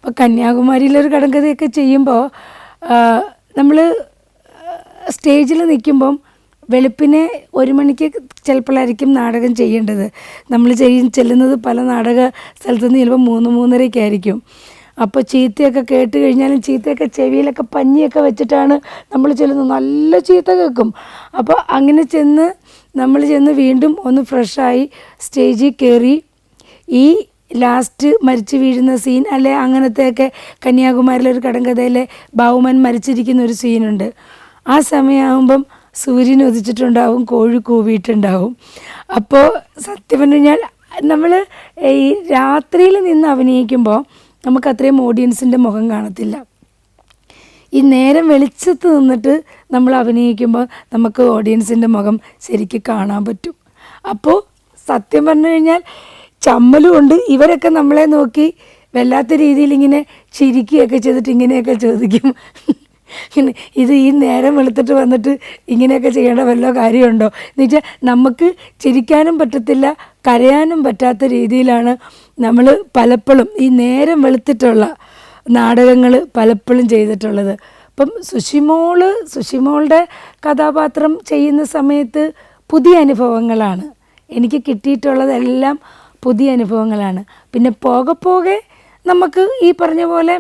അപ്പോൾ കന്യാകുമാരിയിലൊരു കടങ്കഥയൊക്കെ ചെയ്യുമ്പോൾ നമ്മൾ സ്റ്റേജിൽ നിൽക്കുമ്പം വെളുപ്പിനെ 1 മണിക്ക് ചിലപ്പോഴായിരിക്കും നാടകം ചെയ്യേണ്ടത്. നമ്മൾ ചെല്ലുന്നത് പല നാടക സ്ഥലത്തുനിന്ന് ചിലപ്പോൾ 3-3:30 ആയിരിക്കും. അപ്പോൾ ചീത്തയൊക്കെ കേട്ട് കഴിഞ്ഞാലും ചീത്തയൊക്കെ ചെവിയിലൊക്കെ പഞ്ഞിയൊക്കെ വെച്ചിട്ടാണ് നമ്മൾ ചെല്ലുന്നത്. നല്ല ചീത്ത കേൾക്കും. അപ്പോൾ അങ്ങനെ നമ്മൾ ചെന്ന് വീണ്ടും ഒന്ന് ഫ്രഷായി സ്റ്റേജിൽ കയറി ഈ ലാസ്റ്റ് മരിച്ചു വീഴുന്ന സീൻ അല്ലെ, അങ്ങനത്തെയൊക്കെ കന്യാകുമാരിയിലൊരു കടങ്കഥയിലെ ബാവുമൻ മരിച്ചിരിക്കുന്ന ഒരു സീനുണ്ട്. ആ സമയമാകുമ്പം സൂര്യൻ ഉദിച്ചിട്ടുണ്ടാവും, കോഴി കൂവിയിട്ടുണ്ടാവും. അപ്പോൾ സത്യം പറഞ്ഞു കഴിഞ്ഞാൽ നമ്മൾ ഈ രാത്രിയിൽ നിന്ന് അഭിനയിക്കുമ്പോൾ നമുക്ക് അത്രയും ഓഡിയൻസിൻ്റെ മുഖം കാണത്തില്ല. ഈ നേരം വെളിച്ചത്ത് നിന്നിട്ട് നമ്മൾ അഭിനയിക്കുമ്പോൾ നമുക്ക് ഓഡിയൻസിൻ്റെ മുഖം ശരിക്കും കാണാൻ പറ്റും. അപ്പോൾ സത്യം പറഞ്ഞു കഴിഞ്ഞാൽ ചമ്മലും ഉണ്ട്. ഇവരൊക്കെ നമ്മളെ നോക്കി വല്ലാത്ത രീതിയിൽ ഇങ്ങനെ ചിരിക്കുകയൊക്കെ ചെയ്തിട്ട് ഇങ്ങനെയൊക്കെ ചോദിക്കും, ഇത് ഈ നേരം വെളുത്തിട്ട് വന്നിട്ട് ഇങ്ങനെയൊക്കെ ചെയ്യേണ്ട വല്ല കാര്യമുണ്ടോ എന്ന് വെച്ചാൽ നമുക്ക് ചിരിക്കാനും പറ്റത്തില്ല, കരയാനും പറ്റാത്ത രീതിയിലാണ് നമ്മൾ പലപ്പോഴും ഈ നേരം വെളുത്തിട്ടുള്ള നാടകങ്ങൾ പലപ്പോഴും ചെയ്തിട്ടുള്ളത്. അപ്പം സുഷിമോളുടെ കഥാപാത്രം ചെയ്യുന്ന സമയത്ത് പുതിയ അനുഭവങ്ങളാണ് എനിക്ക് കിട്ടിയിട്ടുള്ളതെല്ലാം, പുതിയ അനുഭവങ്ങളാണ്. പിന്നെ പോകെ നമുക്ക് ഈ പറഞ്ഞ പോലെ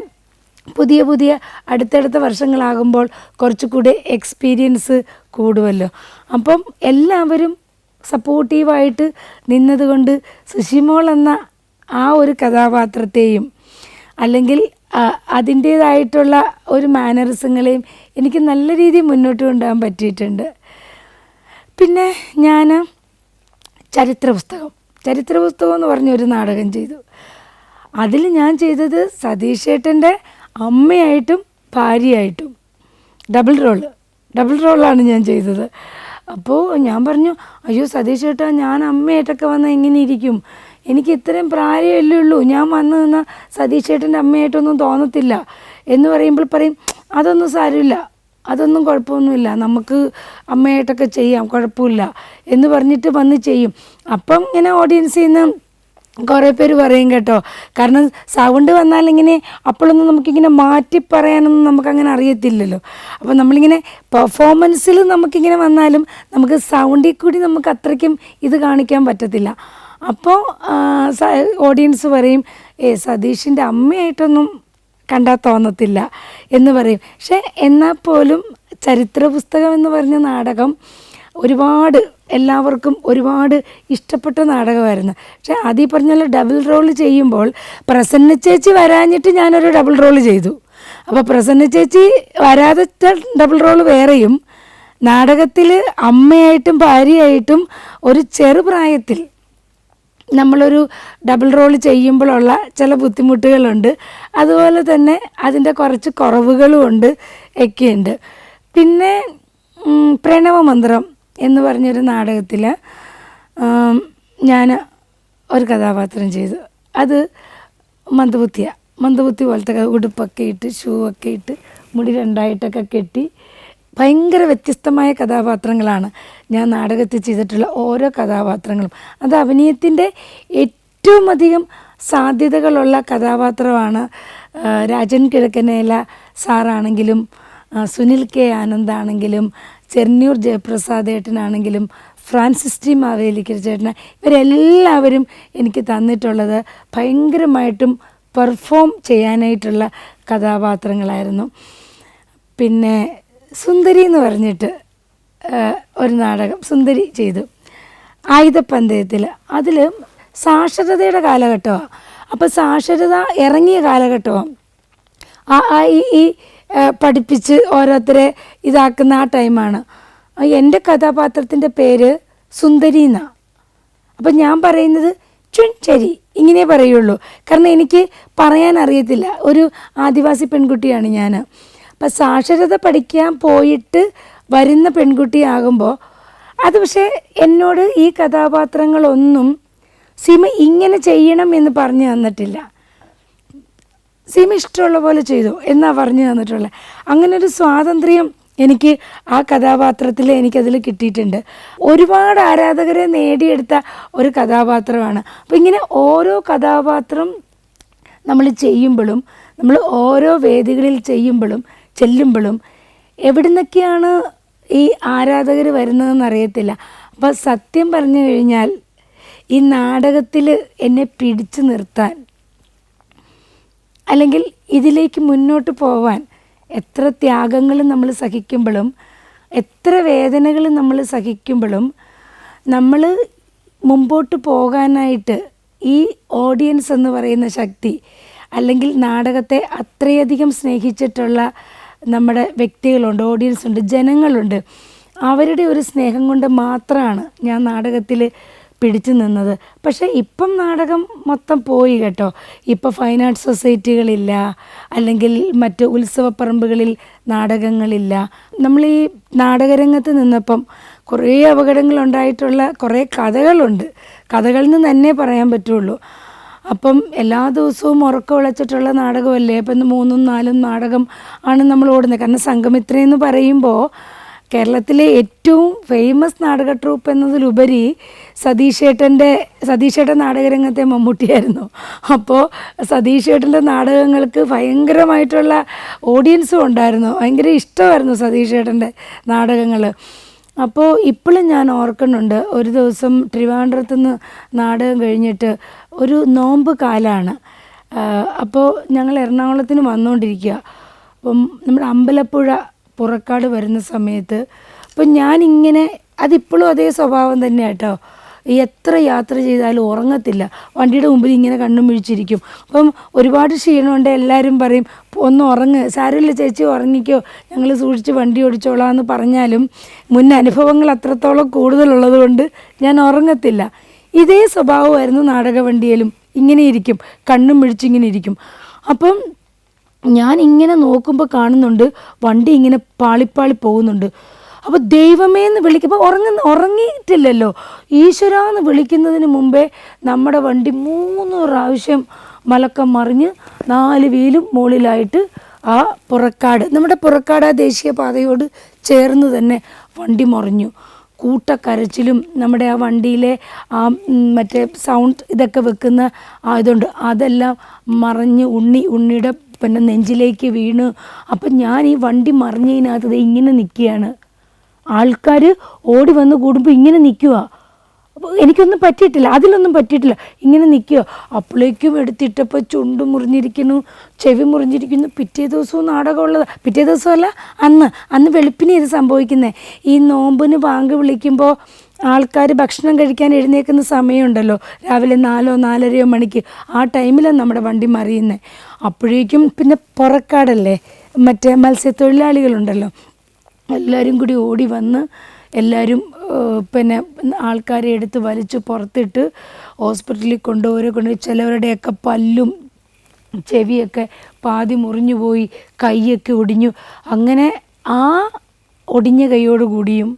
പുതിയ അടുത്തടുത്ത വർഷങ്ങളാകുമ്പോൾ കുറച്ചുകൂടി എക്സ്പീരിയൻസ് കൂടുമല്ലോ. അപ്പം എല്ലാവരും സപ്പോർട്ടീവായിട്ട് നിന്നതുകൊണ്ട് സുഷിമോൾ എന്ന ആ ഒരു കഥാപാത്രത്തെയും അല്ലെങ്കിൽ അതിൻ്റേതായിട്ടുള്ള ഒരു മാനറിസങ്ങളെയും എനിക്ക് നല്ല രീതിയിൽ മുന്നോട്ട് കൊണ്ടുപോകാൻ പറ്റിയിട്ടുണ്ട്. പിന്നെ ഞാൻ ചരിത്ര പുസ്തകം എന്ന് പറഞ്ഞൊരു നാടകം ചെയ്തു. അതിൽ ഞാൻ ചെയ്തത് സതീഷ് ഏട്ടൻ്റെ അമ്മയായിട്ടും ഭാര്യയായിട്ടും ഡബിൾ റോളാണ് ഞാൻ ചെയ്തത്. അപ്പോൾ ഞാൻ പറഞ്ഞു, അയ്യോ സതീഷ് ഏട്ടാ, ഞാൻ അമ്മയായിട്ടൊക്കെ വന്നാൽ എങ്ങനെ ഇരിക്കും? എനിക്ക് ഇത്രയും പ്രായമല്ലേ ഉള്ളൂ, ഞാൻ വന്ന് നിന്നാൽ സതീഷ് ഏട്ടൻ്റെ അമ്മയായിട്ടൊന്നും തോന്നത്തില്ല എന്ന് പറയുമ്പോൾ പറയും, അതൊന്നും സാരമില്ല, അതൊന്നും കുഴപ്പമൊന്നുമില്ല, നമുക്ക് അമ്മയായിട്ടൊക്കെ ചെയ്യാം, കുഴപ്പമില്ല എന്ന് പറഞ്ഞിട്ട് വന്ന് ചെയ്യും. അപ്പം ഇങ്ങനെ ഓഡിയൻസിൽ നിന്ന് കുറേ പേര് പറയും കേട്ടോ, കാരണം സൗണ്ട് വന്നാലിങ്ങനെ അപ്പോഴൊന്നും നമുക്കിങ്ങനെ മാറ്റി പറയാനൊന്നും നമുക്കങ്ങനെ അറിയത്തില്ലല്ലോ. അപ്പോൾ നമ്മളിങ്ങനെ പെർഫോമൻസിൽ നമുക്കിങ്ങനെ വന്നാലും നമുക്ക് സൗണ്ടിൽ കൂടി നമുക്ക് അത്രയ്ക്കും ഇത് കാണിക്കാൻ പറ്റത്തില്ല. അപ്പോൾ ഓഡിയൻസ് പറയും, സതീഷിൻ്റെ അമ്മയായിട്ടൊന്നും കണ്ടാൽ തോന്നത്തില്ല എന്ന് പറയും. പക്ഷേ എന്നാൽ പോലും ചരിത്ര പുസ്തകം എന്ന് പറഞ്ഞ നാടകം എല്ലാവർക്കും ഒരുപാട് ഇഷ്ടപ്പെട്ട നാടകമായിരുന്നു. പക്ഷേ ആദ്യം പറഞ്ഞാൽ ഡബിൾ റോൾ ചെയ്യുമ്പോൾ പ്രസന്ന ചേച്ചി വരാഞ്ഞിട്ട് ഞാനൊരു ഡബിൾ റോൾ ചെയ്തു. അപ്പോൾ പ്രസന്ന ചേച്ചി വരാതെ ഡബിൾ റോൾ വേറെയും, നാടകത്തിൽ അമ്മയായിട്ടും ഭാര്യയായിട്ടും ഒരു ചെറുപ്രായത്തിൽ നമ്മളൊരു ഡബിൾ റോൾ ചെയ്യുമ്പോഴുള്ള ചില ബുദ്ധിമുട്ടുകളുണ്ട്. അതുപോലെ തന്നെ അതിൻ്റെ കുറച്ച് കുറവുകളും ഒക്കെയുണ്ട്. പിന്നെ പ്രണവമന്ത്രം എന്ന് പറഞ്ഞൊരു നാടകത്തിൽ ഞാൻ ഒരു കഥാപാത്രം ചെയ്തു. അത് മന്ദബുദ്ധി പോലത്തെ ഉടുപ്പൊക്കെ ഇട്ട് ഷൂ ഒക്കെ ഇട്ട് മുടി 2ആയിട്ടൊക്കെ കെട്ടി ഭയങ്കര വ്യത്യസ്തമായ കഥാപാത്രങ്ങളാണ് ഞാൻ നാടകത്തിൽ ചെയ്തിട്ടുള്ള ഓരോ കഥാപാത്രങ്ങളും. അത് അഭിനയത്തിൻ്റെ ഏറ്റവും അധികം സാധ്യതകളുള്ള കഥാപാത്രമാണ്. രാജൻ കിഴക്കനേല സാറാണെങ്കിലും സുനിൽ കെ ആനന്ദാണെങ്കിലും ചെറുന്നൂർ ജയപ്രസാദ് ഏട്ടനാണെങ്കിലും ഫ്രാൻസിസ് ടി മാവേലിക്കര ചേട്ടൻ, ഇവരെല്ലാവരും എനിക്ക് തന്നിട്ടുള്ളത് ഭയങ്കരമായിട്ടും പെർഫോം ചെയ്യാനായിട്ടുള്ള കഥാപാത്രങ്ങളായിരുന്നു. പിന്നെ സുന്ദരി എന്ന് പറഞ്ഞിട്ട് ഒരു നാടകം സുന്ദരി ചെയ്തു ആയുധപ്പന്തയത്തിൽ. അതിൽ സാക്ഷരതയുടെ കാലഘട്ടമാണ്. അപ്പോൾ സാക്ഷരത ഇറങ്ങിയ കാലഘട്ടമാണ്. ഈ പഠിപ്പിച്ച് ഓരോരുത്തരെ ഇതാക്കുന്ന ആ ടൈമാണ്. എൻ്റെ കഥാപാത്രത്തിൻ്റെ പേര് സുന്ദരി എന്നാണ്. അപ്പം ഞാൻ പറയുന്നത് ചുൻചരി ഇങ്ങനെ പറയുള്ളൂ, കാരണം എനിക്ക് പറയാൻ അറിയത്തില്ല. ഒരു ആദിവാസി പെൺകുട്ടിയാണ് ഞാൻ. അപ്പം സാക്ഷരത പഠിക്കാൻ പോയിട്ട് വരുന്ന പെൺകുട്ടിയാകുമ്പോൾ അത് പക്ഷേ എന്നോട് ഈ കഥാപാത്രങ്ങളൊന്നും സീമ ഇങ്ങനെ ചെയ്യണം എന്ന് പറഞ്ഞു തന്നിട്ടില്ല. സീമ ഇഷ്ടമുള്ള പോലെ ചെയ്തു എന്നാണ് പറഞ്ഞു തന്നിട്ടുള്ളത്. അങ്ങനൊരു സ്വാതന്ത്ര്യം എനിക്ക് ആ കഥാപാത്രത്തിൽ എനിക്കതിൽ കിട്ടിയിട്ടുണ്ട്. ഒരുപാട് ആരാധകരെ നേടിയെടുത്ത ഒരു കഥാപാത്രമാണ്. അപ്പോൾ ഇങ്ങനെ ഓരോ കഥാപാത്രം നമ്മൾ ചെയ്യുമ്പോഴും നമ്മൾ ഓരോ വേദികളിൽ ചെല്ലുമ്പോഴും എവിടെ നിന്നൊക്കെയാണ് ഈ ആരാധകർ വരുന്നതെന്ന് അറിയത്തില്ല. അപ്പോൾ സത്യം പറഞ്ഞു കഴിഞ്ഞാൽ ഈ നാടകത്തിൽ എന്നെ പിടിച്ചു നിർത്താൻ, അല്ലെങ്കിൽ ഇതിലേക്ക് മുന്നോട്ട് പോവാൻ എത്ര ത്യാഗങ്ങൾ നമ്മൾ സഹിക്കുമ്പോഴും, എത്ര വേദനകൾ നമ്മൾ സഹിക്കുമ്പോഴും, നമ്മൾ മുമ്പോട്ട് പോകാനായിട്ട് ഈ ഓഡിയൻസ് എന്ന് പറയുന്ന ശക്തി, അല്ലെങ്കിൽ നാടകത്തെ അത്രയധികം സ്നേഹിച്ചിട്ടുള്ള നമ്മുടെ വ്യക്തികളുണ്ട്, ഓഡിയൻസ് ഉണ്ട്, ജനങ്ങളുണ്ട്. അവരുടെ ഒരു സ്നേഹം കൊണ്ട് മാത്രമാണ് ഞാൻ നാടകത്തിൽ പിടിച്ചു നിന്നത്. പക്ഷേ ഇപ്പം നാടകം മൊത്തം പോയി കേട്ടോ. ഇപ്പോൾ ഫൈൻ ആർട്സ് സൊസൈറ്റികളില്ല, അല്ലെങ്കിൽ മറ്റ് ഉത്സവപ്പറമ്പുകളിൽ നാടകങ്ങളില്ല. നമ്മൾ ഈ നാടകരംഗത്ത് നിന്നപ്പം കുറേ അപകടങ്ങളുണ്ടായിട്ടുള്ള കുറേ കഥകളുണ്ട്. കഥകളിൽ നിന്ന് തന്നെ പറയാൻ പറ്റുള്ളൂ. അപ്പം എല്ലാ ദിവസവും ഉറക്കം ഉളച്ചിട്ടുള്ള നാടകമല്ലേ. അപ്പം 3ഉം 4ഉം നാടകം ആണ് നമ്മൾ ഓടുന്നത്. കാരണം സംഘമിത്ര എന്ന് പറയുമ്പോൾ കേരളത്തിലെ ഏറ്റവും ഫേമസ് നാടക ട്രൂപ്പ് എന്നതിലുപരി സതീഷേട്ടൻ നാടകരംഗത്തെ മമ്മൂട്ടിയായിരുന്നു. അപ്പോൾ സതീഷേട്ടൻ്റെ നാടകങ്ങൾക്ക് ഭയങ്കരമായിട്ടുള്ള ഓഡിയൻസും ഉണ്ടായിരുന്നു. ഭയങ്കര ഇഷ്ടമായിരുന്നു സതീഷേട്ടൻ്റെ നാടകങ്ങൾ. അപ്പോൾ ഇപ്പോഴും ഞാൻ ഓർക്കുന്നുണ്ട്, ഒരു ദിവസം ട്രിവാൻഡ്രത്ത് നിന്ന് നാടകം കഴിഞ്ഞിട്ട് ഒരു നോമ്പ് കാലമാണ്. അപ്പോൾ ഞങ്ങൾ എറണാകുളത്തിന് വന്നുകൊണ്ടിരിക്കുക. അപ്പം നമ്മുടെ അമ്പലപ്പുഴ പുറക്കാട് വരുന്ന സമയത്ത് അപ്പം ഞാനിങ്ങനെ, അതിപ്പോഴും അതേ സ്വഭാവം തന്നെ കേട്ടോ, എത്ര യാത്ര ചെയ്താലും ഉറങ്ങത്തില്ല. വണ്ടിയുടെ മുമ്പിൽ ഇങ്ങനെ കണ്ണും മിഴിച്ചിരിക്കും. അപ്പം ഒരുപാട് ക്ഷീണമുണ്ട്. എല്ലാവരും പറയും ഒന്ന് ഉറങ്ങ്, സാരമില്ല ചേച്ചി ഉറങ്ങിക്കോ, ഞങ്ങൾ സൂക്ഷിച്ച് വണ്ടി ഓടിച്ചോളാം എന്ന് പറഞ്ഞാലും മുൻ അനുഭവങ്ങൾ അത്രത്തോളം കൂടുതലുള്ളത് കൊണ്ട് ഞാൻ ഉറങ്ങത്തില്ല. ഇതേ സ്വഭാവമായിരുന്നു നാടകവണ്ടിയിലും. ഇങ്ങനെ ഇരിക്കും, കണ്ണും മിഴിച്ചിങ്ങനെ ഇരിക്കും. അപ്പം ഞാൻ ഇങ്ങനെ നോക്കുമ്പോൾ കാണുന്നുണ്ട് വണ്ടി ഇങ്ങനെ പാളിപ്പാളി പോകുന്നുണ്ട്. അപ്പോൾ ദൈവമേ എന്ന് വിളിക്കുമ്പോൾ ഉറങ്ങിയിട്ടില്ലല്ലോ, ഈശ്വരാന്ന് വിളിക്കുന്നതിന് മുമ്പേ നമ്മുടെ വണ്ടി 3 പ്രാവശ്യം മലക്കം മറിഞ്ഞ് 4 വീലും മുകളിലായിട്ട് ആ പുറക്കാട്, നമ്മുടെ പുറക്കാട് ആ ദേശീയപാതയോട് ചേർന്ന് തന്നെ വണ്ടി മറിഞ്ഞു. കൂട്ടക്കരച്ചിലും നമ്മുടെ ആ വണ്ടിയിലെ ആ മറ്റേ സൗണ്ട് ഇതൊക്കെ വെക്കുന്ന ഇതുണ്ട്, അതെല്ലാം മറിഞ്ഞ് ഉണ്ണിയുടെ പിന്നെ നെഞ്ചിലേക്ക് വീണ്. അപ്പം ഞാൻ ഈ വണ്ടി മറിഞ്ഞതിനകത്ത് ഇങ്ങനെ നിൽക്കുകയാണ്. ആൾക്കാർ ഓടി വന്ന് കൂടുമ്പോൾ ഇങ്ങനെ നിൽക്കുക. അപ്പോൾ എനിക്കൊന്നും പറ്റിയിട്ടില്ല, അതിലൊന്നും പറ്റിയിട്ടില്ല, ഇങ്ങനെ നിൽക്കുക. അപ്പോഴേക്കും എടുത്തിട്ടപ്പോൾ ചുണ്ട് മുറിഞ്ഞിരിക്കുന്നു, ചെവി മുറിഞ്ഞിരിക്കുന്നു. പിറ്റേ ദിവസവും നാടകമുള്ളത്, പിറ്റേ ദിവസമല്ല അന്ന് വെളുപ്പിനെ ഇത് സംഭവിക്കുന്നത്. ഈ നോമ്പിന് ബാങ്ക് വിളിക്കുമ്പോൾ ആൾക്കാർ ഭക്ഷണം കഴിക്കാൻ എഴുന്നേൽക്കുന്ന സമയമുണ്ടല്ലോ, രാവിലെ 4 4:30 മണിക്ക്, ആ ടൈമിലാണ് നമ്മുടെ വണ്ടി മറിയുന്നത്. അപ്പോഴേക്കും പിന്നെ പുറക്കാടല്ലേ, മറ്റേ മത്സ്യത്തൊഴിലാളികളുണ്ടല്ലോ, എല്ലാവരും കൂടി ഓടി വന്ന് എല്ലാവരും പിന്നെ ആൾക്കാരെ എടുത്ത് വലിച്ച് പുറത്തിട്ട് ഹോസ്പിറ്റലിൽ കൊണ്ടുപോയി. ചിലവരുടെയൊക്കെ പല്ലും ചെവിയൊക്കെ പാതി മുറിഞ്ഞു പോയി, കൈയൊക്കെ ഒടിഞ്ഞു. അങ്ങനെ ആ ഒടിഞ്ഞ കൈയോടുകൂടിയും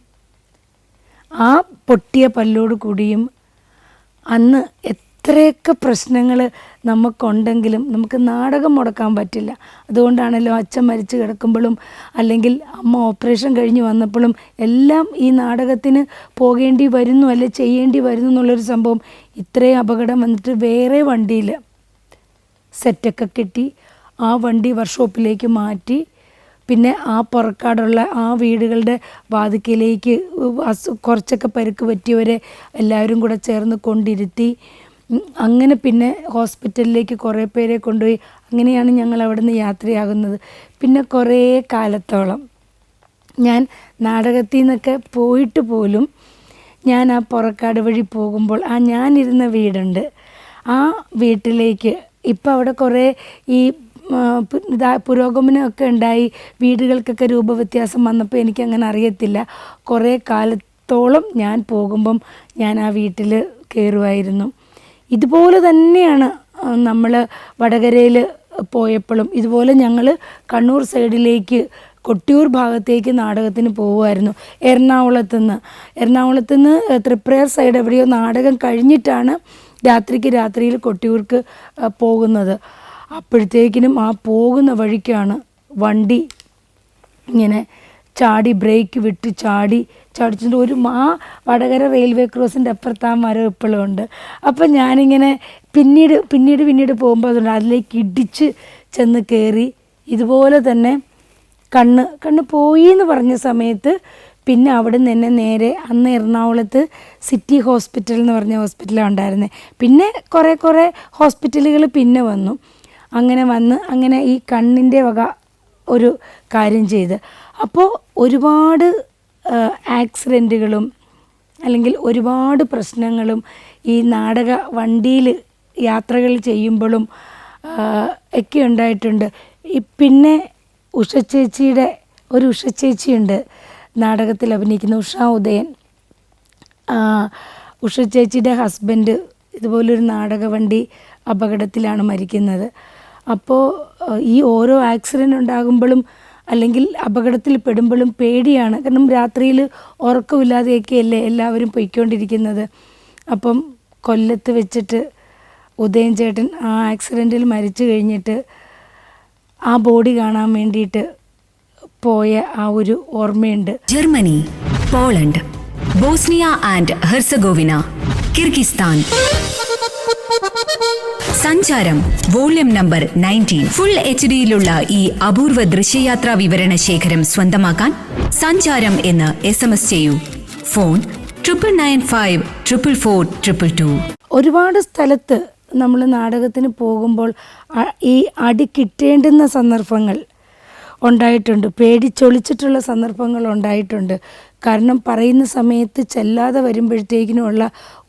ആ പൊട്ടിയ പല്ലോട് കൂടിയും അന്ന് എത്രയൊക്കെ പ്രശ്നങ്ങൾ നമുക്കുണ്ടെങ്കിലും നമുക്ക് നാടകം മുടക്കാൻ പറ്റില്ല. അതുകൊണ്ടാണല്ലോ അച്ഛൻ മരിച്ചു കിടക്കുമ്പോഴും അല്ലെങ്കിൽ അമ്മ ഓപ്പറേഷൻ കഴിഞ്ഞ് വന്നപ്പോഴും എല്ലാം ഈ നാടകത്തിന് പോകേണ്ടി വരുന്നു, അല്ലെ ചെയ്യേണ്ടി വരുന്നു എന്നുള്ളൊരു സംഭവം. ഇത്രയും അപകടം വന്നിട്ട് വേറെ വണ്ടിയിൽ സെറ്റൊക്കെ കെട്ടി ആ വണ്ടി വർക്ക്ഷോപ്പിലേക്ക് മാറ്റി, പിന്നെ ആ പുറക്കാടുള്ള ആ വീടുകളുടെ വാതിക്കലേക്ക് കുറച്ചൊക്കെ പരുക്ക് പറ്റിയവരെ എല്ലാവരും കൂടെ ചേർന്ന് കൊണ്ടിരുത്തി. അങ്ങനെ പിന്നെ ഹോസ്പിറ്റലിലേക്ക് കുറേ പേരെ കൊണ്ടുപോയി. അങ്ങനെയാണ് ഞങ്ങൾ അവിടെ നിന്ന് യാത്രയാകുന്നത്. പിന്നെ കുറേ കാലത്തോളം ഞാൻ നാടകത്തിൽ നിന്നൊക്കെ പോയിട്ട് പോലും ഞാൻ ആ പുറക്കാട് വഴി പോകുമ്പോൾ ഞാനിരുന്ന വീടുണ്ട്, ആ വീട്ടിലേക്ക് ഇപ്പം അവിടെ കുറേ ഈ പുരോഗമനമൊക്കെ ഉണ്ടായി, വീടുകൾക്കൊക്കെ രൂപവ്യത്യാസം വന്നപ്പോൾ എനിക്കങ്ങനെ അറിയത്തില്ല. കുറേ കാലത്തോളം ഞാൻ പോകുമ്പം ഞാൻ ആ വീട്ടിൽ കയറുമായിരുന്നു. ഇതുപോലെ തന്നെയാണ് നമ്മൾ വടകരയിൽ പോയപ്പോഴും ഇതുപോലെ ഞങ്ങൾ കണ്ണൂർ സൈഡിലേക്ക് കൊട്ടിയൂർ ഭാഗത്തേക്ക് നാടകത്തിന് പോകുമായിരുന്നു. എറണാകുളത്ത് നിന്ന് തൃപ്രയാർ സൈഡ് എവിടെയോ നാടകം കഴിഞ്ഞിട്ടാണ് രാത്രിയിൽ കൊട്ടിയൂർക്ക് പോകുന്നത്. അപ്പോഴത്തേക്കിനും ആ പോകുന്ന വഴിക്കാണ് വണ്ടി ഇങ്ങനെ ചാടി, ബ്രേക്ക് വിട്ട് ചാടിച്ചിട്ട് ആ വടകര റെയിൽവേ ക്രോസിൻ്റെ അപ്പുറത്ത് ആ മരം ഇപ്പോഴും ഉണ്ട്. അപ്പം ഞാനിങ്ങനെ പിന്നീട് പോകുമ്പോൾ അതുകൊണ്ട് അതിലേക്ക് ഇടിച്ച് ചെന്ന് കയറി. ഇതുപോലെ തന്നെ കണ്ണ് പോയി എന്ന് പറഞ്ഞ സമയത്ത് പിന്നെ അവിടെ നിന്ന് തന്നെ നേരെ അന്ന് എറണാകുളത്ത് സിറ്റി ഹോസ്പിറ്റൽ എന്ന് പറഞ്ഞ ഹോസ്പിറ്റലാണ് ഉണ്ടായിരുന്നത്. പിന്നെ കുറേ ഹോസ്പിറ്റലുകൾ പിന്നെ വന്നു. അങ്ങനെ ഈ കണ്ണിൻ്റെ വക ഒരു കാര്യം ചെയ്ത്. അപ്പോൾ ഒരുപാട് ആക്സിഡൻറ്റുകളും അല്ലെങ്കിൽ ഒരുപാട് പ്രശ്നങ്ങളും ഈ നാടക വണ്ടിയിൽ യാത്രകൾ ചെയ്യുമ്പോഴും ഒക്കെ ഉണ്ടായിട്ടുണ്ട്. പിന്നെ ഉഷ ചേച്ചിയുണ്ട് നാടകത്തിൽ അഭിനയിക്കുന്ന ഉഷാ ഉദയൻ. ഉഷ ചേച്ചിയുടെ ഹസ്ബൻഡ് ഇതുപോലൊരു നാടകവണ്ടി അപകടത്തിലാണ് മരിക്കുന്നത്. അപ്പോൾ ഈ ഓരോ ആക്സിഡൻ്റ് ഉണ്ടാകുമ്പോഴും അല്ലെങ്കിൽ അപകടത്തിൽ പെടുമ്പോഴും പേടിയാണ്. കാരണം രാത്രിയിൽ ഉറക്കമില്ലാതെയൊക്കെയല്ലേ എല്ലാവരും പൊയ്ക്കൊണ്ടിരിക്കുന്നത്. അപ്പം കൊല്ലത്ത് വെച്ചിട്ട് ഉദയൻ ചേട്ടൻ ആ ആക്സിഡൻറ്റിൽ മരിച്ചു കഴിഞ്ഞിട്ട് ആ ബോഡി കാണാൻ വേണ്ടിയിട്ട് പോയ ആ ഒരു ഓർമ്മയുണ്ട്. Germany, Poland, Bosnia and Herzegovina, Kyrgyzstan. സഞ്ചാരം വോള്യം നമ്പർ 19 ഫുൾ HD-യിലുള്ള ഈ അപൂർവ ദൃശ്യയാത്രാ വിവരണ ശേഖരം സ്വന്തമാക്കാൻ സഞ്ചാരം എന്ന് SMS ചെയ്യൂ. ഫോൺ 9995444222. ഒരുപാട് സ്ഥലത്ത് നമ്മൾ നാടകത്തിന് പോകുമ്പോൾ ഈ അടി കിട്ടേണ്ടുന്ന സന്ദർഭങ്ങൾ ഉണ്ടായിട്ടുണ്ട്. പേടിച്ചൊളിച്ചിട്ടുള്ള സന്ദർഭങ്ങൾ ഉണ്ടായിട്ടുണ്ട്. കാരണം പറയുന്ന സമയത്ത് ചെല്ലാതെ വരുമ്പോഴത്തേക്കിനുമുള്ള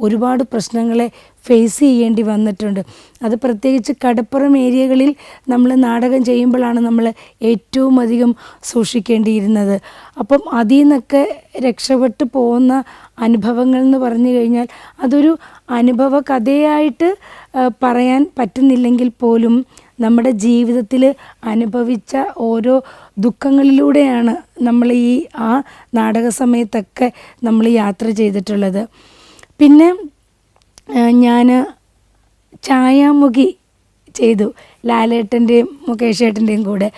ഒരുപാട് പ്രശ്നങ്ങളെ ഫേസ് ചെയ്യേണ്ടി വന്നിട്ടുണ്ട്. അത് പ്രത്യേകിച്ച് കടപ്പുറം ഏരിയകളിൽ നമ്മൾ നാടകം ചെയ്യുമ്പോഴാണ് നമ്മൾ ഏറ്റവും അധികം സൂക്ഷിക്കേണ്ടിയിരുന്നത്. അപ്പം അതിൽ നിന്നൊക്കെ രക്ഷപ്പെട്ടു പോകുന്ന അനുഭവങ്ങൾ എന്ന് പറഞ്ഞു കഴിഞ്ഞാൽ അതൊരു അനുഭവ കഥയായിട്ട് പറയാൻ പറ്റുന്നില്ലെങ്കിൽ പോലും നമ്മുടെ ജീവിതത്തിൽ അനുഭവിച്ച ഓരോ ദുഃഖങ്ങളിലൂടെയാണ് നമ്മൾ ആ നാടക സമയത്തൊക്കെ നമ്മൾ യാത്ര ചെയ്തിട്ടുള്ളത്. പിന്നെ ഞാൻ ഛായാമുഖി ചെയ്തു ലാലേട്ടൻ്റെയും മുകേഷ് ഏട്ടൻ്റെയും കൂടെ.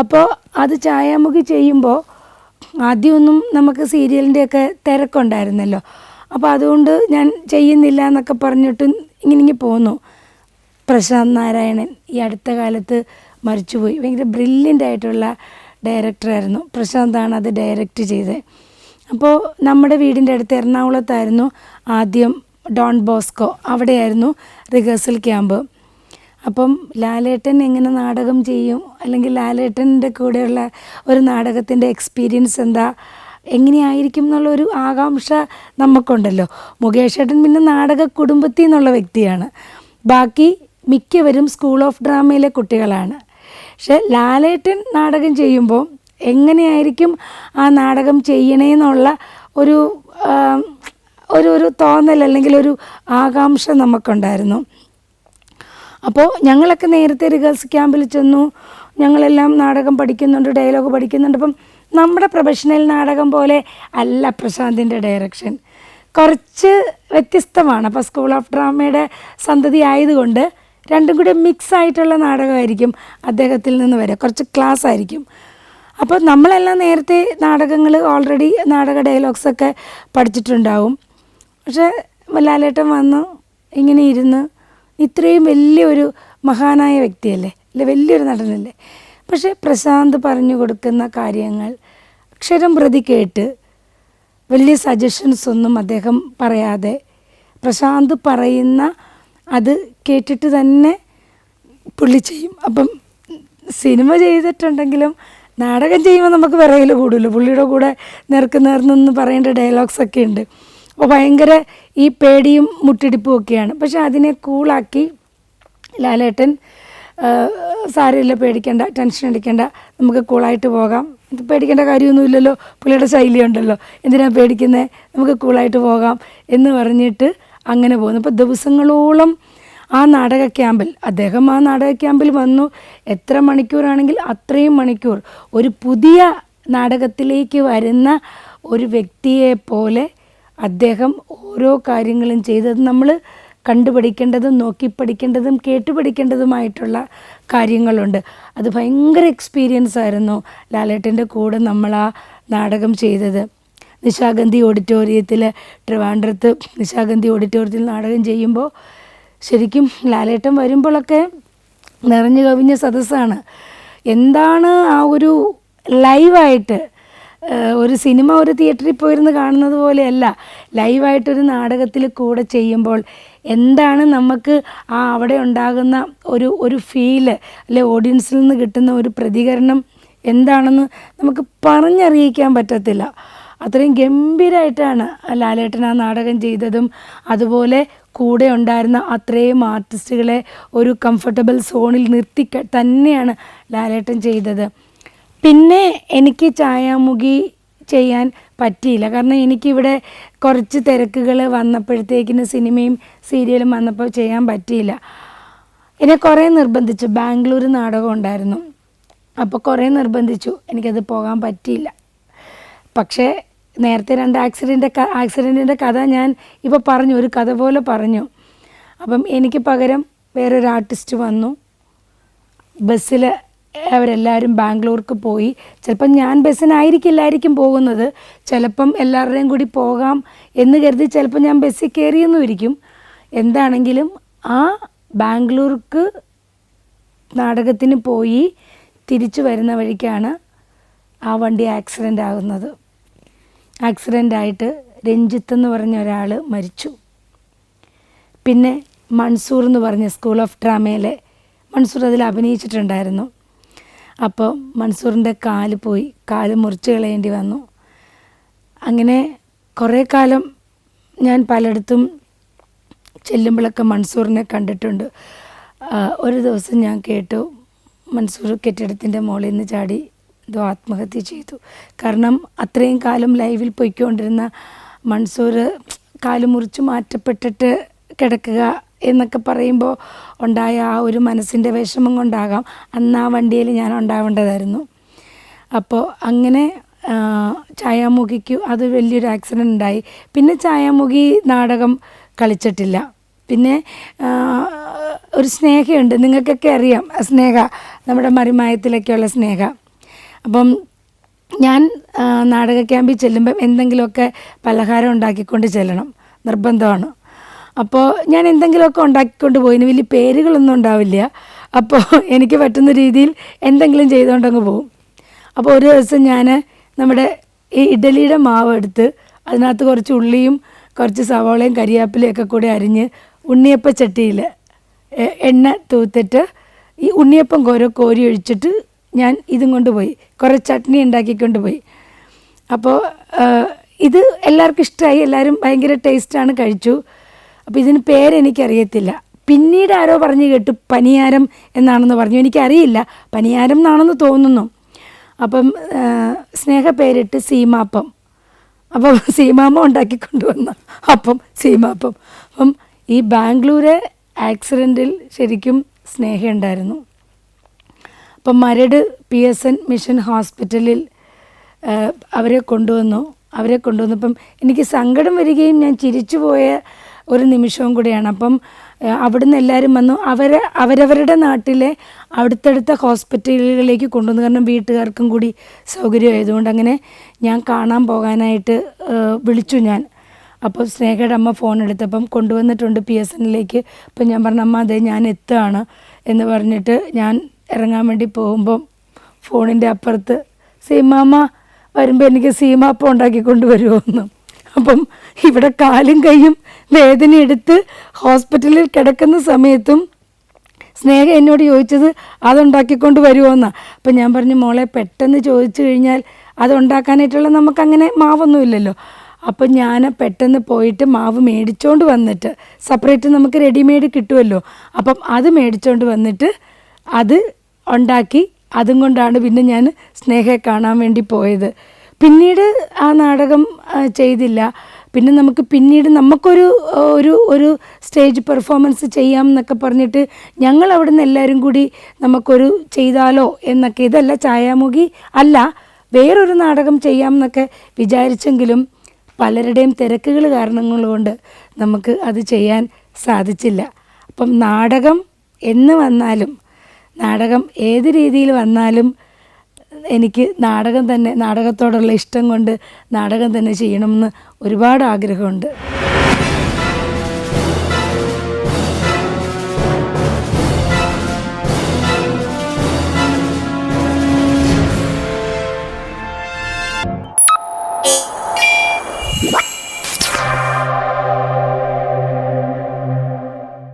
അപ്പോൾ അത് ഛായാമുഖി ചെയ്യുമ്പോൾ ആദ്യമൊന്നും നമുക്ക് സീരിയലിൻ്റെയൊക്കെ തിരക്കുണ്ടായിരുന്നല്ലോ. അപ്പോൾ അതുകൊണ്ട് ഞാൻ ചെയ്യുന്നില്ല എന്നൊക്കെ പറഞ്ഞിട്ട് ഇങ്ങനെ പോന്നു. പ്രശാന്ത് നാരായണൻ ഈ അടുത്ത കാലത്ത് മരിച്ചുപോയി. ഭയങ്കര ബ്രില്യൻ്റ് ആയിട്ടുള്ള ഡയറക്ടറായിരുന്നു. പ്രശാന്താണ് അത് ഡയറക്റ്റ് ചെയ്തത്. അപ്പോൾ നമ്മുടെ വീടിൻ്റെ അടുത്ത് എറണാകുളത്തായിരുന്നു ആദ്യം ഡോൺ ബോസ്കോ, അവിടെയായിരുന്നു റിഹേഴ്സൽ ക്യാമ്പ്. അപ്പം ലാലേട്ടൻ എങ്ങനെ നാടകം ചെയ്യും, അല്ലെങ്കിൽ ലാലേട്ടൻ്റെ കൂടെയുള്ള ഒരു നാടകത്തിൻ്റെ എക്സ്പീരിയൻസ് എന്താ, എങ്ങനെയായിരിക്കും എന്നുള്ളൊരു ആകാംക്ഷ നമുക്കുണ്ടല്ലോ. മുകേഷ് ഏട്ടൻ പിന്നെ നാടക കുടുംബത്തിൽ നിന്നുള്ള വ്യക്തിയാണ്. ബാക്കി മിക്കവരും സ്കൂൾ ഓഫ് ഡ്രാമയിലെ കുട്ടികളാണ്. പക്ഷെ ലാലേട്ടൻ നാടകം ചെയ്യുമ്പോൾ എങ്ങനെയായിരിക്കും ആ നാടകം ചെയ്യണേന്നുള്ള ഒരു തോന്നൽ അല്ലെങ്കിൽ ഒരു ആകാംക്ഷ നമുക്കുണ്ടായിരുന്നു. അപ്പോൾ ഞങ്ങളൊക്കെ നേരത്തെ റിഹേഴ്സൽ ക്യാമ്പിൽ ചെന്നു. ഞങ്ങളെല്ലാം നാടകം പഠിക്കുന്നുണ്ട്, ഡയലോഗ് പഠിക്കുന്നുണ്ട്. അപ്പം നമ്മുടെ പ്രൊഫഷണൽ നാടകം പോലെ അല്ല പ്രശാന്തിൻ്റെ ഡയറക്ഷൻ, കുറച്ച് വ്യത്യസ്തമാണ്. അപ്പോൾ സ്കൂൾ ഓഫ് ഡ്രാമയുടെ സന്തതി ആയതുകൊണ്ട് രണ്ടും കൂടി മിക്സ് ആയിട്ടുള്ള നാടകമായിരിക്കും അദ്ദേഹത്തിൽ നിന്ന് വരെ, കുറച്ച് ക്ലാസ് ആയിരിക്കും. അപ്പോൾ നമ്മളെല്ലാം നേരത്തെ നാടകങ്ങൾ ഓൾറെഡി നാടക ഡയലോഗ്സൊക്കെ പഠിച്ചിട്ടുണ്ടാവും. പക്ഷേ ലാലേട്ടൻ വന്ന് ഇങ്ങനെ ഇരുന്ന് ഇത്രയും വലിയൊരു മഹാനായ വ്യക്തിയല്ലേ, അല്ലെ, വലിയൊരു നടനല്ലേ. പക്ഷേ പ്രശാന്ത് പറഞ്ഞു കൊടുക്കുന്ന കാര്യങ്ങൾ അക്ഷരം പ്രതി കേട്ട് വലിയ സജഷൻസ് ഒന്നും അദ്ദേഹം പറയാതെ പ്രശാന്ത് പറയുന്ന അത് കേട്ടിട്ട് തന്നെ പുള്ളി ചെയ്യും. അപ്പം സിനിമ ചെയ്തിട്ടുണ്ടെങ്കിലും നാടകം ചെയ്യുമ്പോൾ നമുക്ക് വിറയിൽ കൂടുമല്ലോ. പുള്ളിയുടെ കൂടെ നേർന്ന് പറയേണ്ട ഡയലോഗ്സൊക്കെ ഉണ്ട്. അപ്പോൾ ഭയങ്കര ഈ പേടിയും മുട്ടിടിപ്പും ഒക്കെയാണ്. പക്ഷെ അതിനെ കൂളാക്കി ലാലേട്ടൻ സാരമില്ല, പേടിക്കേണ്ട, ടെൻഷൻ അടിക്കേണ്ട, നമുക്ക് കൂളായിട്ട് പോകാം, പേടിക്കേണ്ട കാര്യമൊന്നുമില്ലല്ലോ, പുള്ളിയുടെ ശൈലി ഉണ്ടല്ലോ, എന്തിനാണ് പേടിക്കുന്നത്, നമുക്ക് കൂളായിട്ട് പോകാം എന്ന് പറഞ്ഞിട്ട് അങ്ങനെ പോകുന്നു. അപ്പോൾ ദിവസങ്ങളോളം ആ നാടക ക്യാമ്പിൽ അദ്ദേഹം വന്നു. എത്ര മണിക്കൂറാണെങ്കിൽ അത്രയും മണിക്കൂർ ഒരു പുതിയ നാടകത്തിലേക്ക് വരുന്ന ഒരു വ്യക്തിയെ പോലെ അദ്ദേഹം ഓരോ കാര്യങ്ങളും ചെയ്തത് നമ്മൾ കണ്ടുപഠിക്കേണ്ടതും നോക്കി പഠിക്കേണ്ടതും കേട്ടുപഠിക്കേണ്ടതുമായിട്ടുള്ള കാര്യങ്ങളുണ്ട്. അത് ഭയങ്കര എക്സ്പീരിയൻസ് ആയിരുന്നു ലാലേട്ടൻ്റെ കൂടെ നമ്മൾ ആ നാടകം ചെയ്തത്. നിശാഗന്ധി ഓഡിറ്റോറിയത്തിൽ, ട്രിവാൻഡ്രത്ത് നിശാഗന്ധി ഓഡിറ്റോറിയത്തിൽ നാടകം ചെയ്യുമ്പോൾ ശരിക്കും ലാലേട്ടൻ വരുമ്പോഴൊക്കെ നിറഞ്ഞു കവിഞ്ഞ സദസ്സാണ്. എന്താണ് ആ ഒരു ലൈവായിട്ട് ഒരു സിനിമ ഒരു തിയേറ്ററിൽ പോയിരുന്ന് കാണുന്നത് പോലെയല്ല, ലൈവായിട്ടൊരു നാടകത്തിൽ കൂടെ ചെയ്യുമ്പോൾ എന്താണ് നമുക്ക് അവിടെ ഉണ്ടാകുന്ന ഒരു ഫീല്, അല്ലെ ഓഡിയൻസിൽ നിന്ന് കിട്ടുന്ന ഒരു പ്രതികരണം എന്താണെന്ന് നമുക്ക് പറഞ്ഞറിയിക്കാൻ പറ്റത്തില്ല. അത്രയും ഗംഭീരമായിട്ടാണ് ലാലേട്ടൻ ആ നാടകം ചെയ്തതും അതുപോലെ കൂടെ ഉണ്ടായിരുന്ന അത്രയും ആർട്ടിസ്റ്റുകളെ ഒരു കംഫർട്ടബിൾ സോണിൽ നിർത്തി തന്നെയാണ് ലാലേട്ടൻ ചെയ്തത്. പിന്നെ എനിക്ക് ഛായാമുഖി ചെയ്യാൻ പറ്റിയില്ല. കാരണം എനിക്കിവിടെ കുറച്ച് തിരക്കുകൾ വന്നപ്പോഴത്തേക്കിന് സിനിമയും സീരിയലും വന്നപ്പോൾ ചെയ്യാൻ പറ്റിയില്ല. എന്നെ കുറേ നിർബന്ധിച്ചു. ബാംഗ്ലൂർ നാടകം ഉണ്ടായിരുന്നു, അപ്പോൾ കുറേ നിർബന്ധിച്ചു, എനിക്കത് പോകാൻ പറ്റിയില്ല. പക്ഷേ നേരത്തെ 2 ആക്സിഡൻറ്റിൻ്റെ കഥ ഞാൻ ഇപ്പോൾ പറഞ്ഞു, ഒരു കഥ പോലെ പറഞ്ഞു. അപ്പം എനിക്ക് പകരം വേറൊരു ആർട്ടിസ്റ്റ് വന്നു. ബസ്സിൽ അവരെല്ലാവരും ബാംഗ്ലൂർക്ക് പോയി. ചിലപ്പം ഞാൻ ബസ്സിനായിരിക്കില്ലായിരിക്കും പോകുന്നത്, ചിലപ്പം എല്ലാവരുടെയും കൂടി പോകാം എന്ന് കരുതി ചിലപ്പം ഞാൻ ബസ്സിൽ കയറിയെന്നും ഇരിക്കും. എന്താണെങ്കിലും ആ ബാംഗ്ലൂർക്ക് നാടകത്തിന് പോയി തിരിച്ചു വരുന്ന വഴിക്കാണ് ആ വണ്ടി ആക്സിഡൻ്റ് ആകുന്നത്. ആക്സിഡൻ്റായിട്ട് രഞ്ജിത്ത് എന്ന് പറഞ്ഞ ഒരാൾ മരിച്ചു. പിന്നെ മൻസൂർ എന്ന് പറഞ്ഞ സ്കൂൾ ഓഫ് ഡ്രാമയിലെ മൻസൂർ അതിൽ അഭിനയിച്ചിട്ടുണ്ടായിരുന്നു. അപ്പോൾ മൻസൂറിൻ്റെ കാല് മുറിച്ച് കളയേണ്ടി വന്നു. അങ്ങനെ കുറേ കാലം ഞാൻ പലയിടത്തും ചെല്ലുമ്പോഴൊക്കെ മൻസൂറിനെ കണ്ടിട്ടുണ്ട്. ഒരു ദിവസം ഞാൻ കേട്ടു, മൻസൂർ കെട്ടിടത്തിൻ്റെ മുകളിൽ നിന്ന് ചാടി ആത്മഹത്യ ചെയ്തു. കാരണം അത്രയും കാലം ലൈവിൽ പോയിക്കൊണ്ടിരുന്ന മൻസൂർ കാല് മുറിച്ച് മാറ്റപ്പെട്ടിട്ട് കിടക്കുക എന്നൊക്കെ പറയുമ്പോൾ ഉണ്ടായ ആ ഒരു മനസ്സിൻ്റെ വിഷമം കൊണ്ടാകാം അന്ന് ആ വണ്ടിയിൽ ഞാൻ ഉണ്ടാവേണ്ടതായിരുന്നു. അപ്പോൾ അങ്ങനെ ഛായാമുഖിക്ക് അത് വലിയൊരു ആക്സിഡൻ്റ് ഉണ്ടായി. പിന്നെ ഛായാമുഖി നാടകം കളിച്ചിട്ടില്ല. പിന്നെ ഒരു സ്നേഹയുണ്ട്, നിങ്ങൾക്കൊക്കെ അറിയാം സ്നേഹ, നമ്മുടെ മറിമായത്തിലൊക്കെയുള്ള സ്നേഹ. അപ്പം ഞാൻ നാടക ക്യാമ്പിൽ ചെല്ലുമ്പം എന്തെങ്കിലുമൊക്കെ പലഹാരം ഉണ്ടാക്കിക്കൊണ്ട് ചെല്ലണം, നിർബന്ധമാണ്. അപ്പോൾ ഞാൻ എന്തെങ്കിലുമൊക്കെ ഉണ്ടാക്കിക്കൊണ്ട് പോയിന്, വലിയ പേരുകളൊന്നും ഉണ്ടാവില്ല. അപ്പോൾ എനിക്ക് പറ്റുന്ന രീതിയിൽ എന്തെങ്കിലും ചെയ്തുകൊണ്ടങ്ങ് പോകും. അപ്പോൾ ഒരു ദിവസം ഞാൻ നമ്മുടെ ഈ ഇഡലിയുടെ മാവ് എടുത്ത് അതിനകത്ത് കുറച്ച് ഉള്ളിയും കുറച്ച് സവാളയും കരിയാപ്പിലയൊക്കെ കൂടി അരിഞ്ഞ് ഉണ്ണിയപ്പ ചട്ടിയിൽ എണ്ണ തൂത്തിട്ട് ഈ ഉണ്ണിയപ്പം കോരി ഒഴിച്ചിട്ട് ഞാൻ ഇതും കൊണ്ടുപോയി, കുറേ ചട്നി ഉണ്ടാക്കിക്കൊണ്ട് പോയി. അപ്പോൾ ഇത് എല്ലാവർക്കും ഇഷ്ടമായി, എല്ലാവരും ഭയങ്കര ടേസ്റ്റാണ്, കഴിച്ചു. അപ്പോൾ ഇതിന് പേരെനിക്കറിയത്തില്ല. പിന്നീട് ആരോ പറഞ്ഞു കേട്ടു പനിയാരം എന്നാണെന്ന് പറഞ്ഞു, എനിക്കറിയില്ല, പനിയാരം എന്നാണെന്ന് തോന്നുന്നു. അപ്പം സ്നേഹ പേരിട്ട് സീമാപ്പം. അപ്പം സീമാമ്മ ഉണ്ടാക്കിക്കൊണ്ടുവന്ന അപ്പം സീമാപ്പം. അപ്പം ഈ ബാംഗ്ലൂര് ആക്സിഡൻറ്റിൽ ശരിക്കും സ്നേഹയുണ്ടായിരുന്നു. അപ്പം മരട് PSN മിഷൻ ഹോസ്പിറ്റലിൽ അവരെ കൊണ്ടുവന്നപ്പം എനിക്ക് സങ്കടം വരികയും ഞാൻ ചിരിച്ചു പോയ ഒരു നിമിഷവും കൂടിയാണ്. അപ്പം അവിടുന്ന് എല്ലാവരും വന്നു, അവരവരുടെ നാട്ടിലെ അടുത്തടുത്ത ഹോസ്പിറ്റലുകളിലേക്ക് കൊണ്ടുവന്നു. കാരണം വീട്ടുകാർക്കും കൂടി സൗകര്യമായതുകൊണ്ട് അങ്ങനെ ഞാൻ കാണാൻ പോകാനായിട്ട് വിളിച്ചു ഞാൻ. അപ്പോൾ സ്നേഹയുടെ അമ്മ ഫോൺ എടുത്തപ്പം കൊണ്ടുവന്നിട്ടുണ്ട് PSNലേക്ക്. അപ്പം ഞാൻ പറഞ്ഞു, അമ്മ അതെ ഞാൻ എത്തുകയാണ് എന്ന് പറഞ്ഞിട്ട് ഞാൻ ഇറങ്ങാൻ വേണ്ടി പോകുമ്പം ഫോണിൻ്റെ അപ്പുറത്ത് സീമാമ്മ വരുമ്പോൾ എനിക്ക് സീമാപ്പം ഉണ്ടാക്കിക്കൊണ്ട് വരുമോയെന്ന്. അപ്പം ഇവിടെ കാലും കൈയും വേദന എടുത്ത് ഹോസ്പിറ്റലിൽ കിടക്കുന്ന സമയത്തും സ്നേഹ എന്നോട് ചോദിച്ചത് അതുണ്ടാക്കിക്കൊണ്ട് വരുമോയെന്നാണ്. അപ്പം ഞാൻ പറഞ്ഞു, മോളെ പെട്ടെന്ന് ചോദിച്ചു കഴിഞ്ഞാൽ അതുണ്ടാക്കാനായിട്ടുള്ള നമുക്കങ്ങനെ മാവൊന്നുമില്ലല്ലോ. അപ്പം ഞാൻ പെട്ടെന്ന് പോയിട്ട് മാവ് മേടിച്ചുകൊണ്ട് വന്നിട്ട്, സെപ്പറേറ്റ് നമുക്ക് റെഡിമെയ്ഡ് കിട്ടുമല്ലോ, അപ്പം അത് മേടിച്ചുകൊണ്ട് വന്നിട്ട് അത് ഉണ്ടാക്കി അതും കൊണ്ടാണ് പിന്നെ ഞാൻ സ്നേഹയെ കാണാൻ വേണ്ടി പോയത്. പിന്നീട് ആ നാടകം ചെയ്തില്ല. പിന്നെ നമുക്കൊരു ഒരു സ്റ്റേജ് പെർഫോമൻസ് ചെയ്യാം എന്നൊക്കെ പറഞ്ഞിട്ട് ഞങ്ങൾ അവിടെ നിന്ന് എല്ലാവരും കൂടി നമുക്കൊരു ചെയ്താലോ എന്നൊക്കെ, ഇതല്ല ഛായാമുഖി അല്ല വേറൊരു നാടകം ചെയ്യാം എന്നൊക്കെ വിചാരിച്ചെങ്കിലും പലരുടെയും തിരക്കുകൾ കാരണങ്ങൾ കൊണ്ട് നമുക്ക് അത് ചെയ്യാൻ സാധിച്ചില്ല. അപ്പം നാടകം എന്ന് വന്നാലും, നാടകം ഏത് രീതിയിൽ വന്നാലും എനിക്ക് നാടകത്തോടുള്ള ഇഷ്ടം കൊണ്ട് നാടകം തന്നെ ചെയ്യണമെന്ന് ഒരുപാട് ആഗ്രഹമുണ്ട്.